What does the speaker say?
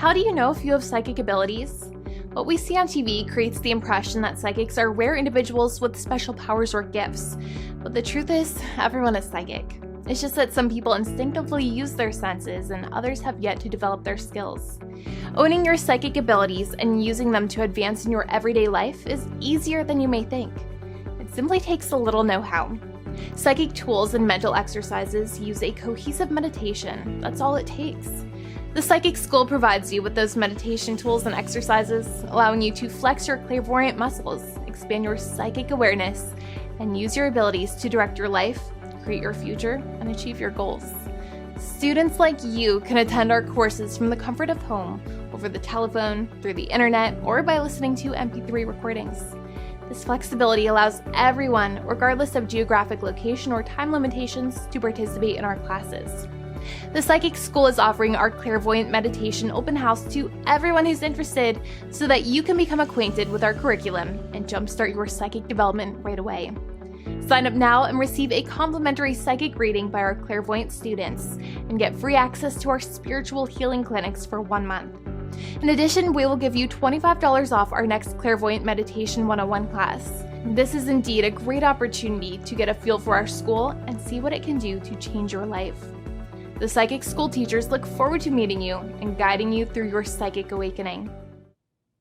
How do you know if you have psychic abilities? What we see on TV creates the impression that psychics are rare individuals with special powers or gifts. But the truth is, everyone is psychic. It's just that some people instinctively use their senses and others have yet to develop their skills. Owning your psychic abilities and using them to advance in your everyday life is easier than you may think. It simply takes a little know-how. Psychic tools and mental exercises use a cohesive meditation. That's all it takes. The Psychic School provides you with those meditation tools and exercises, allowing you to flex your clairvoyant muscles, expand your psychic awareness, and use your abilities to direct your life, create your future, and achieve your goals. Students like you can attend our courses from the comfort of home, over the telephone, through the internet, or by listening to MP3 recordings. This flexibility allows everyone, regardless of geographic location or time limitations, to participate in our classes. The Psychic School is offering our Clairvoyant Meditation Open House to everyone who's interested so that you can become acquainted with our curriculum and jumpstart your psychic development right away. Sign up now and receive a complimentary psychic reading by our Clairvoyant students and get free access to our spiritual healing clinics for 1 month. In addition, we will give you $25 off our next Clairvoyant Meditation 101 class. This is indeed a great opportunity to get a feel for our school and see what it can do to change your life. The Psychic School teachers look forward to meeting you and guiding you through your psychic awakening.